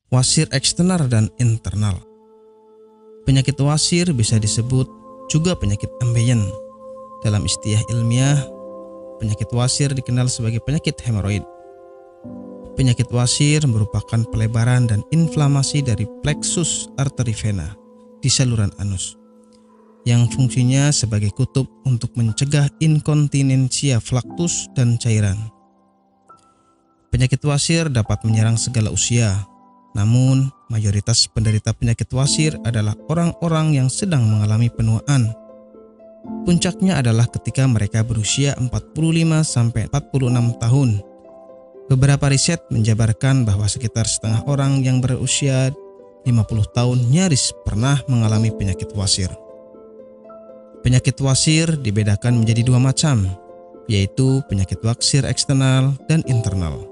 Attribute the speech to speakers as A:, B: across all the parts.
A: wasir eksternal dan internal. Penyakit wasir bisa disebut juga penyakit ambeien. Dalam istilah ilmiah, penyakit wasir dikenal sebagai penyakit hemoroid. Penyakit wasir merupakan pelebaran dan inflamasi dari plexus arteri vena di saluran anus, yang fungsinya sebagai kutub untuk mencegah inkontinensia flaktus dan cairan. Penyakit wasir dapat menyerang segala usia, namun mayoritas penderita penyakit wasir adalah orang-orang yang sedang mengalami penuaan. Puncaknya adalah ketika mereka berusia 45-46 tahun. Beberapa riset menjabarkan bahwa sekitar setengah orang yang berusia 50 tahun nyaris pernah mengalami penyakit wasir. Penyakit wasir dibedakan menjadi dua macam, yaitu penyakit wasir eksternal dan internal.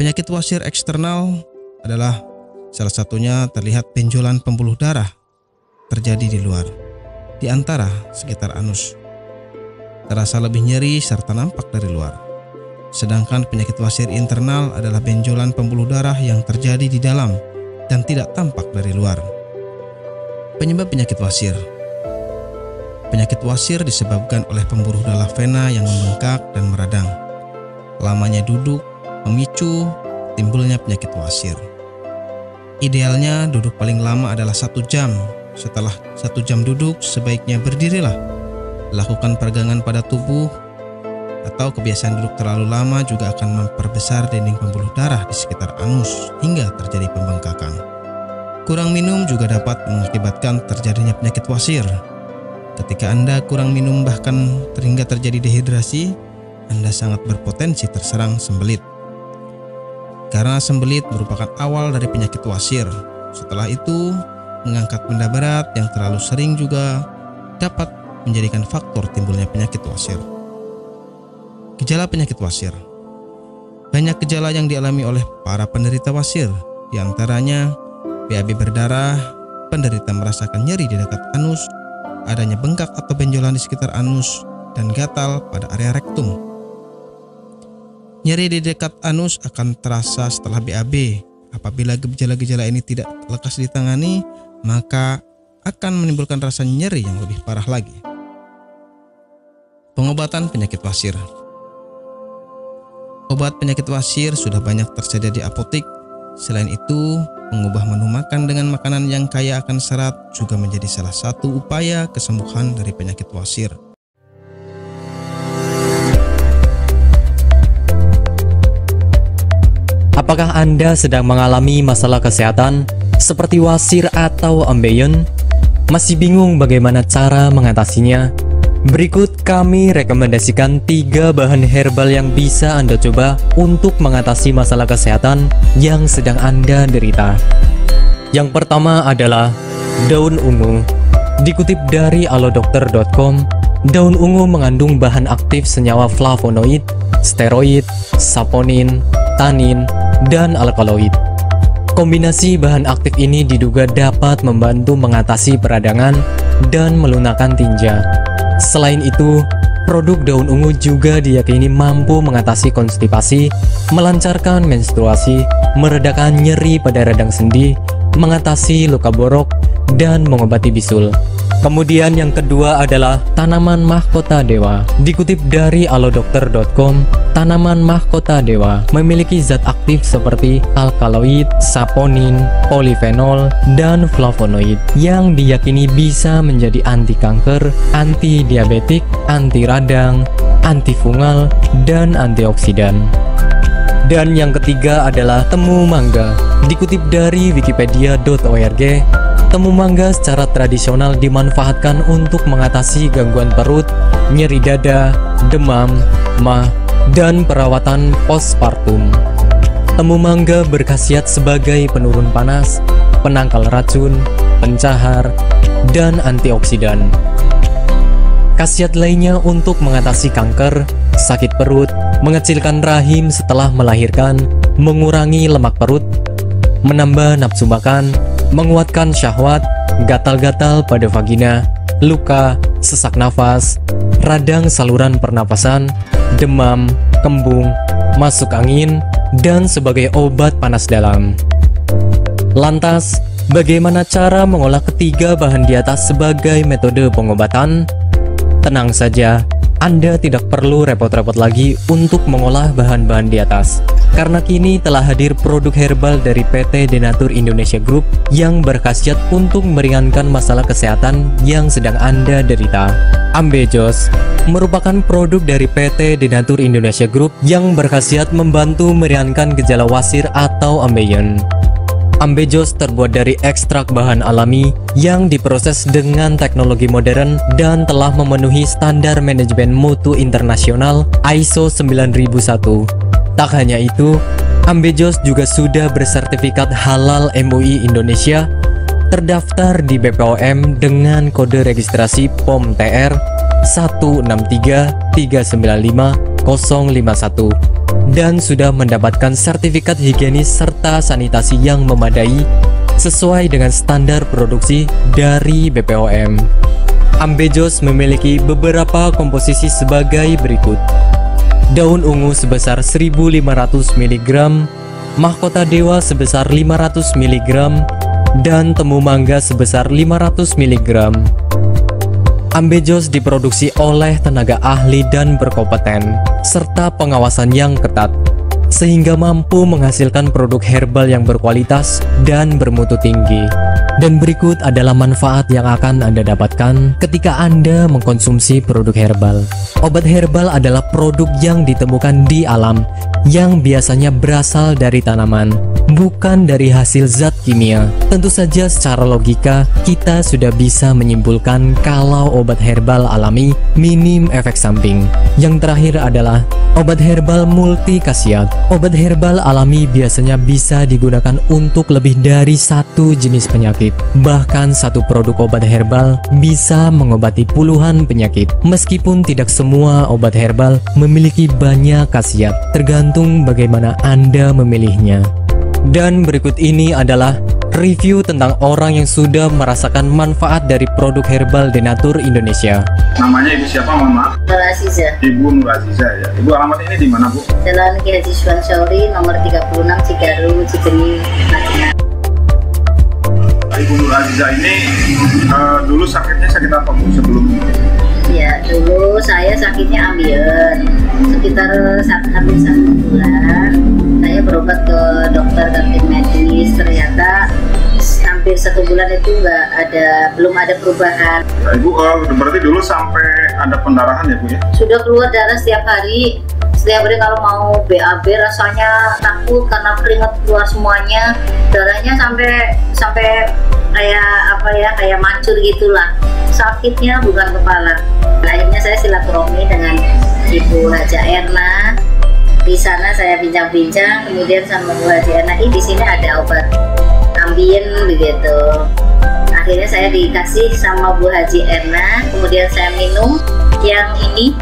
A: Penyakit wasir eksternal adalah salah satunya terlihat benjolan pembuluh darah terjadi di luar, di antara sekitar anus. Terasa lebih nyeri serta nampak dari luar. Sedangkan penyakit wasir internal adalah benjolan pembuluh darah yang terjadi di dalam dan tidak tampak dari luar. Penyebab penyakit wasir. Penyakit wasir disebabkan oleh pembuluh darah vena yang membengkak dan meradang. Lamanya duduk memicu timbulnya penyakit wasir. Idealnya duduk paling lama adalah 1 jam. Setelah 1 jam duduk, sebaiknya berdirilah. Lakukan peregangan pada tubuh, atau kebiasaan duduk terlalu lama juga akan memperbesar dinding pembuluh darah di sekitar anus hingga terjadi pembengkakan. Kurang minum juga dapat mengakibatkan terjadinya penyakit wasir. Ketika Anda kurang minum bahkan hingga terjadi dehidrasi, Anda sangat berpotensi terserang sembelit. Karena sembelit merupakan awal dari penyakit wasir. Setelah itu, mengangkat benda berat yang terlalu sering juga dapat menjadikan faktor timbulnya penyakit wasir. Gejala penyakit wasir. Banyak gejala yang dialami oleh para penderita wasir, di antaranya BAB berdarah, penderita merasakan nyeri di dekat anus, adanya bengkak atau benjolan di sekitar anus, dan gatal pada area rektum. Nyeri di dekat anus akan terasa setelah BAB. Apabila gejala-gejala ini tidak lekas ditangani, maka akan menimbulkan rasa nyeri yang lebih parah lagi. Pengobatan penyakit wasir. Obat penyakit wasir sudah banyak tersedia di apotik. Selain itu, mengubah menu makan dengan makanan yang kaya akan serat juga menjadi salah satu upaya kesembuhan dari penyakit wasir.
B: Apakah Anda sedang mengalami masalah kesehatan seperti wasir atau ambeien? Masih bingung bagaimana cara mengatasinya? Berikut kami rekomendasikan 3 bahan herbal yang bisa Anda coba untuk mengatasi masalah kesehatan yang sedang Anda derita. Yang pertama adalah daun ungu. Dikutip dari alodokter.com, daun ungu mengandung bahan aktif senyawa flavonoid, steroid, saponin, tanin, dan alkaloid. Kombinasi bahan aktif ini diduga dapat membantu mengatasi peradangan dan melunakkan tinja. Selain itu, produk daun ungu juga diyakini mampu mengatasi konstipasi, melancarkan menstruasi, meredakan nyeri pada radang sendi, mengatasi luka borok, dan mengobati bisul. Kemudian yang kedua adalah tanaman mahkota dewa. Dikutip dari alodokter.com, tanaman mahkota dewa memiliki zat aktif seperti alkaloid, saponin, polifenol, dan flavonoid yang diyakini bisa menjadi anti kanker, anti diabetik, anti radang, antifungal, dan antioksidan. Dan yang ketiga adalah temu mangga. Dikutip dari wikipedia.org, temu mangga secara tradisional dimanfaatkan untuk mengatasi gangguan perut, nyeri dada, demam, mah, dan perawatan postpartum. Temu mangga berkhasiat sebagai penurun panas, penangkal racun, pencahar, dan antioksidan. Khasiat lainnya untuk mengatasi kanker, sakit perut, mengecilkan rahim setelah melahirkan, mengurangi lemak perut, menambah nafsu makan, menguatkan syahwat, gatal-gatal pada vagina, luka, sesak nafas, radang saluran pernapasan, demam, kembung, masuk angin, dan sebagai obat panas dalam. Lantas, bagaimana cara mengolah ketiga bahan di atas sebagai metode pengobatan? Tenang saja, Anda tidak perlu repot-repot lagi untuk mengolah bahan-bahan di atas, karena kini telah hadir produk herbal dari PT Denatur Indonesia Group yang berkhasiat untuk meringankan masalah kesehatan yang sedang Anda derita. Ambejos merupakan produk dari PT Denatur Indonesia Group yang berkhasiat membantu meringankan gejala wasir atau ambeien. Ambejos terbuat dari ekstrak bahan alami yang diproses dengan teknologi modern dan telah memenuhi standar manajemen mutu internasional ISO 9001. Tak hanya itu, Ambejos juga sudah bersertifikat halal MUI Indonesia, terdaftar di BPOM dengan kode registrasi POM TR 163395051 dan sudah mendapatkan sertifikat higienis serta sanitasi yang memadai sesuai dengan standar produksi dari BPOM. Ambejos memiliki beberapa komposisi sebagai berikut: daun ungu sebesar 1500 mg, mahkota dewa sebesar 500 mg, dan temu mangga sebesar 500 mg. Ambejos diproduksi oleh tenaga ahli dan berkompeten, serta pengawasan yang ketat, sehingga mampu menghasilkan produk herbal yang berkualitas dan bermutu tinggi. Dan berikut adalah manfaat yang akan Anda dapatkan ketika Anda mengkonsumsi produk herbal. Obat herbal adalah produk yang ditemukan di alam, yang biasanya berasal dari tanaman, bukan dari hasil zat kimia. Tentu saja secara logika, kita sudah bisa menyimpulkan kalau obat herbal alami minim efek samping. Yang terakhir adalah obat herbal multi khasiat. Obat herbal alami biasanya bisa digunakan untuk lebih dari satu jenis penyakit. Bahkan satu produk obat herbal bisa mengobati puluhan penyakit. Meskipun tidak semua obat herbal memiliki banyak khasiat, tergantung bagaimana Anda memilihnya. Dan berikut ini adalah review tentang orang yang sudah merasakan manfaat dari produk herbal Denatur Indonesia.
C: Namanya Ibu siapa, mohon maaf?
D: Nur Aziza.
C: Ibu Nur Aziza ya. Ibu alamat ini di mana, Bu?
D: Jalan Ki Haji Suwan Syauri, nomor 36, Cigaru, Cikini, Madinah.
C: Ibu Nur Aziza ini dulu sakitnya sakit apa, Bu, sebelum?
D: Ya, dulu saya sakitnya ambeien. Sekitar hampir 1 bulan, saya berobat ke dokter kantin medis. Ternyata hampir 1 bulan itu belum ada perubahan.
C: Nah, Ibu berarti dulu sampai ada pendarahan ya, Bu ya?
D: Sudah keluar darah setiap hari. Setiap hari kalau mau BAB rasanya takut karena keringat keluar semuanya. Darahnya sampai kayak mancur gitulah. Sakitnya bukan kepala. Akhirnya saya silaturahmi dengan Ibu Haja Erna. Di sana saya bincang-bincang, kemudian sama Bu Haji Erna, di sini ada obat ambien begitu. Akhirnya saya dikasih sama Bu Haji Erna, kemudian saya minum yang ini.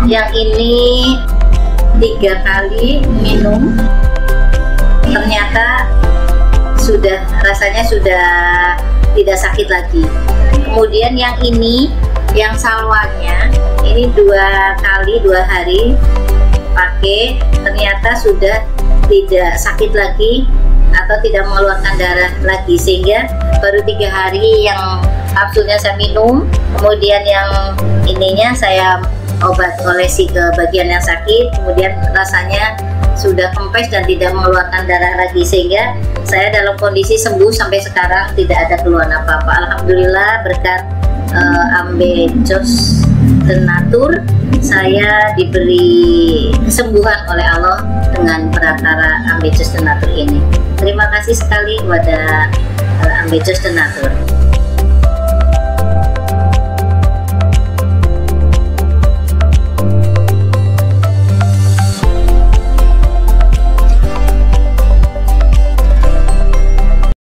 D: Yang ini 3 kali minum, ternyata rasanya sudah tidak sakit lagi. Kemudian yang ini, yang salwanya ini 2 hari pakai, ternyata sudah tidak sakit lagi atau tidak mengeluarkan darah lagi, sehingga baru 3 hari yang kapsulnya saya minum, kemudian yang ininya saya obat olesi ke bagian yang sakit, kemudian rasanya sudah kempes dan tidak mengeluarkan darah lagi, sehingga saya dalam kondisi sembuh sampai sekarang, tidak ada keluhan apa-apa. Alhamdulillah, berkat Ambejos Denatur, saya diberi kesembuhan oleh Allah dengan perantara Ambejos Denatur ini. Terima kasih sekali kepada Ambejos Denatur.